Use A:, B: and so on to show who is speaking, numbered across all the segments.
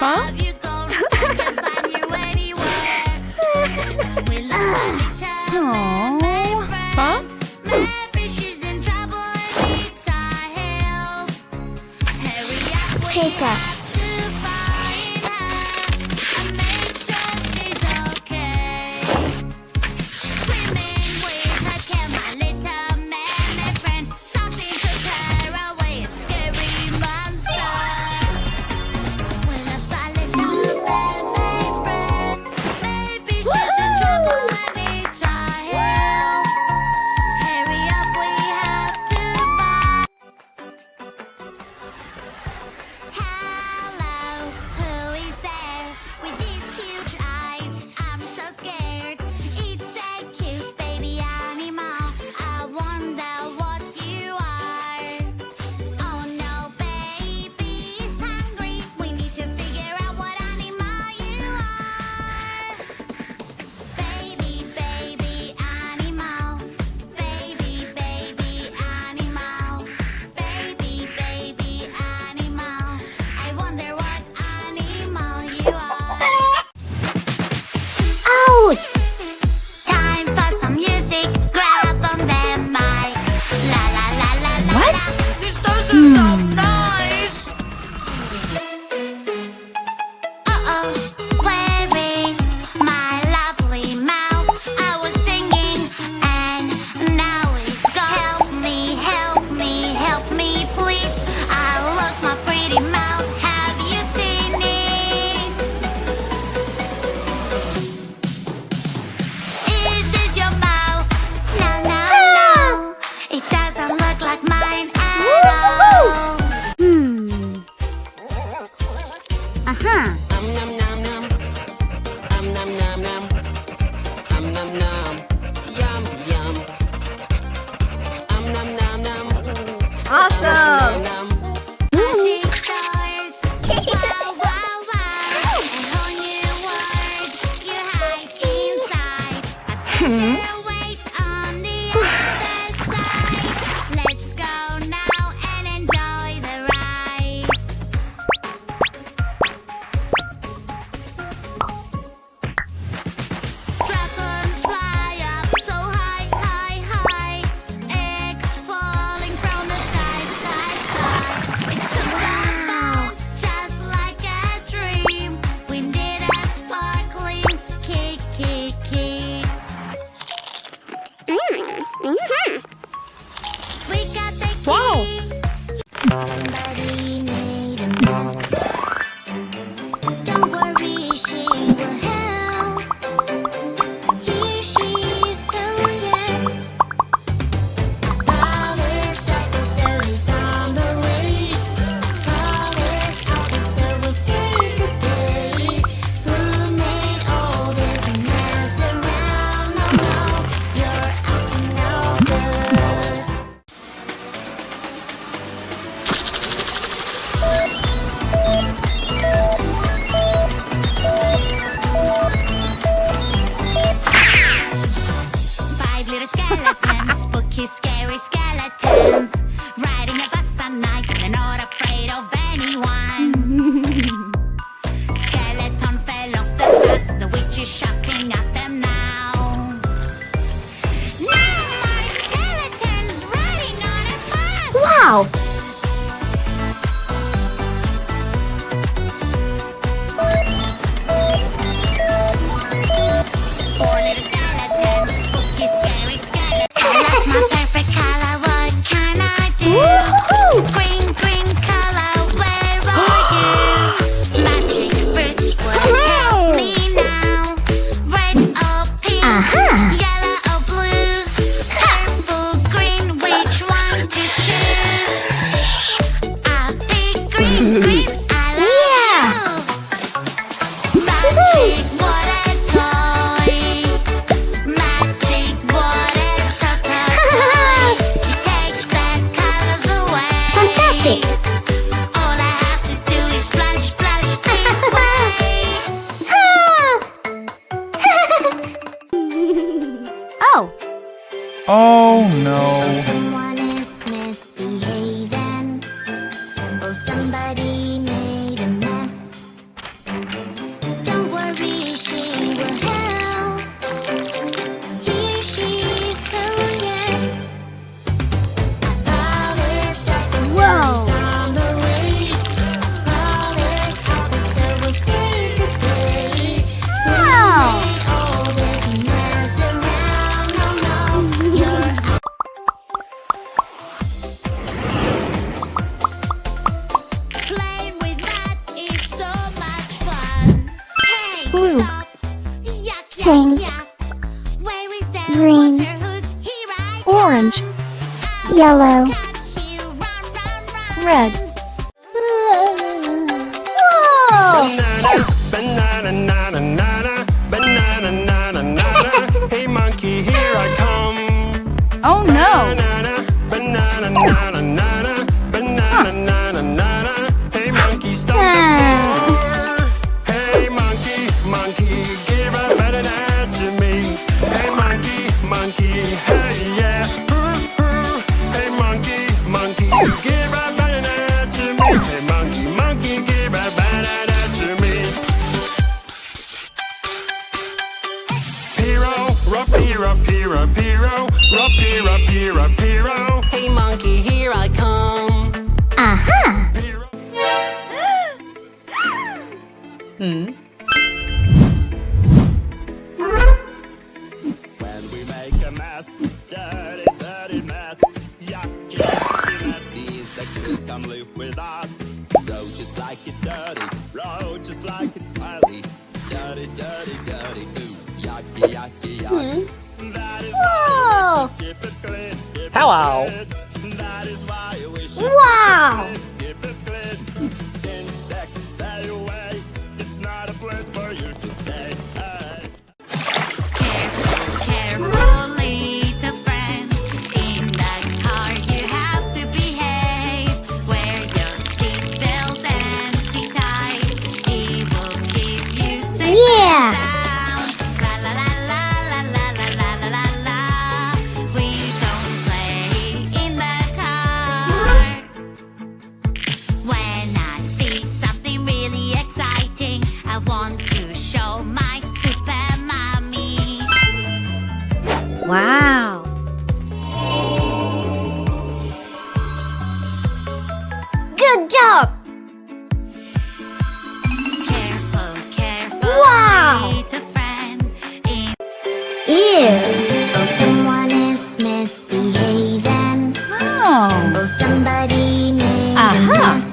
A: Huh? Huh?
B: Paper. Ouch!
C: Time for some music. Grab on the mic. La la la la la.
A: What?
C: This doesn't sound nice. Uh-oh, where is my lovely mouth? I was singing and now it's gone. Help me, help me, help me, please. I lost my pretty mouth. Have you seen it? Is this your mouth? No, no, no. It doesn't look like mine at all.
B: Uh-huh.
D: Nom nom nom. Nom nom nom. Nom nom. Yum yum. Nom nom nom.
A: Awesome!
D: Nom.
C: Magic doors. Wow, wow, wow. A whole new world you hide inside. A treasure waits on the other side. Let's go now and enjoy the ride. Dragons fly up so high, high, high. Eggs falling from the sky, sky, sky. It's a wow, just like a dream. We need a sparkling kick, kick, kick. We got the key.
A: Wow.
C: Somebody made a mess. Don't worry, she will help. Here she is, so yes. Police officer is on the way. Police officer will save the day. Who made all this mess around? No, no, you're acting no good. Five little skeletons, spooky, scary skeletons, riding a bus at night. They're not afraid of anyone. Skeleton fell off the bus. The witch is shouting at them now. No more skeletons riding on a bus.
B: Wow!
C: Four little skeletons, spooky, scary skeletons. I lost my perfect color. What can I do?
B: Woohoo!
C: Green, green color. Where
A: Blue.
C: Yuck, yuck,
B: Pink.
C: yuck. Where is that
B: Green.
C: water hose? Here I
A: Orange.
C: come.
B: Yellow.
C: Catch you, run, run, run.
A: Red.
B: Whoa!
D: Banana, banana, nana, banana, nana, nana. Hey monkey, here I come.
A: Oh no.
D: Banana, banana, nana, nana, banana, nana, nana. Hey monkey, stop the floor. Hey monkey, monkey, give a banana to me. Hey monkey, monkey, hey yeah. Hey monkey, monkey, give a banana to me. Hey monkey, monkey, give a banana to me. Piro, piro, piro, piro, piro, piro. Hey monkey, here I come.
B: Aha!
D: When we make a mess, dirty, dirty mess, yucky, yucky mess, these sex will come live with us. Roll just like it dirty, roll just like it's smelly. Dirty, dirty, dirty, ooh, yucky, yucky, yucky. That is
B: Whoa!
D: keep it clean, keep
E: Hello.
D: it clean. That is why we should
B: Wow!
D: keep it clean. Insects, stay away. It's not a place for you to stay. Hey.
C: Careful, little friend. In the car you have to behave. Wear your seatbelt and sit tight. It will keep you safe
B: Yeah.
C: and sound. La la la la la la la la la la. We don't play in the car. When I see something really exciting, I want to show my super mommy.
B: Wow! Good job!
C: Careful, careful,
B: Wow.
C: little friend.
B: Ew!
C: Oh, someone is misbehaving.
A: Oh.
C: Oh, somebody made
B: Aha.
C: a mess.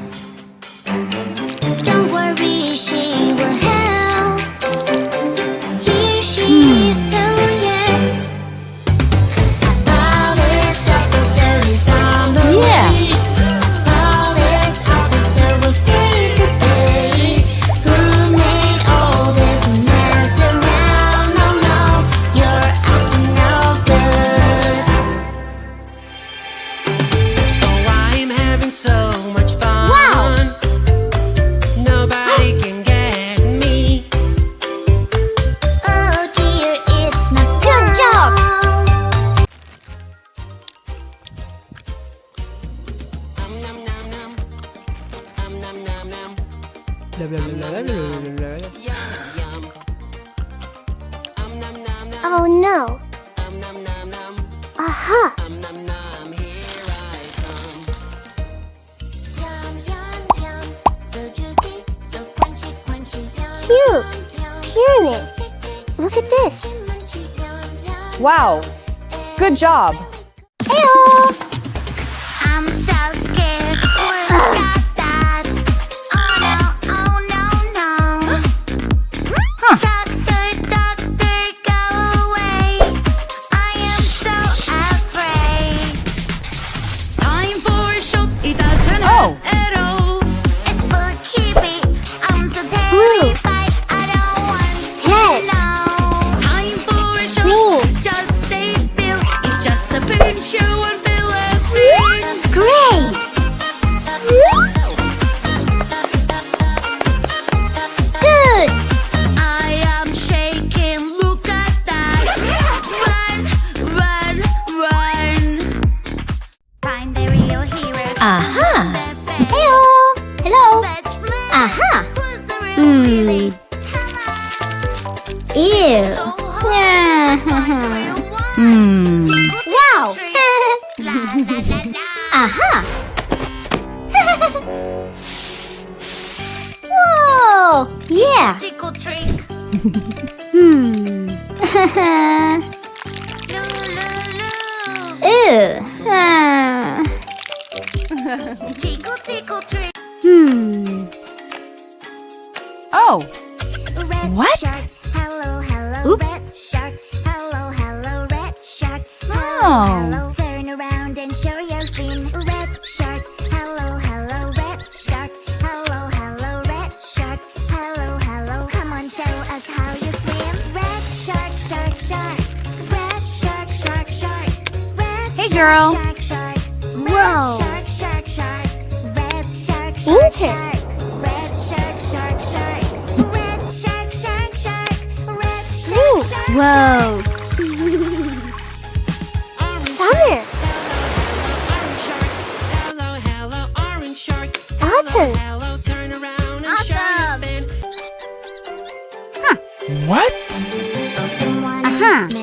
C: Don't worry, she will help. Here she is, so yes. Police officer is on the
A: Yeah.
C: way. Police officer will save the day. Who made all this mess around? No, no, you're acting no good.
D: Oh, I'm having so much fun.
B: Wow.
D: Nobody can get me.
C: Oh dear, it's not
B: Good job.
D: Nom nom nom. Nom nom nom. Yum yum. Nom nom nom.
B: Oh no!
D: Nom nom nom.
B: Aha!
D: Nom nom. Here I come.
C: Yum, yum, yum. So juicy, so crunchy, crunchy, yum.
B: Cute.
C: Yum,
B: Pyramid.
C: tasty,
B: Look at this!
C: munchy, yum, yum.
E: Wow. Good job.
B: Ew!
C: I'm so scared. Look at that. Oh no, no. Doctor, doctor, go away. I am so afraid. Time for a shot. It doesn't
A: Oh.
C: hurt at all. It's spooky. I'm so
B: Blue.
C: terrified. I don't want to
B: Red.
C: know. Time for a shot.
B: Green.
C: Just stay still. It's just a pinch. You won't feel a thing.
B: Great! Good!
C: I am shaking. Look at that. Run, run, run. Find the real heroes.
B: Aha.
C: Pepe.
B: Ew! Hello!
C: Let's play.
B: Aha.
C: Who's the real
B: Hmm.
C: Willy? Come on.
B: Ew!
C: So hard. It's like the real one. Tickle,
B: Wow!
C: trick. La, la, la, la.
B: Aha! Whoa! Yeah!
C: Tickle trick.
B: Hmm.
C: Loo, loo, loo.
B: Ew!
C: Tickle, tickle trick.
B: Hmm.
A: Oh.
C: Ooh, red
A: What?
C: shark. Hello, hello,
B: Oops.
C: red shark. Hello, hello, red shark. Hello,
A: Oh.
C: hello. Turn around and show your fin. Red shark. Hello, hello, red shark. Hello, hello, red shark. Hello, hello. Come on, show us how you swim. Red shark, shark, shark. Red shark, shark, shark. Red
A: Hey,
C: shark,
A: girl.
C: Shark, shark.
B: Whoa.
C: Red shark, shark, shark. Red shark, shark,
B: Inter.
C: shark. Red shark, shark, shark. Red shark, shark, shark. Red
B: Ooh.
C: shark, shark,
B: Whoa. Summer.
D: Orange shark. Hello, hello, orange shark.
B: Autumn.
D: Hello, turn around and show your fin.
C: Open one
B: Uh-huh.
C: eye,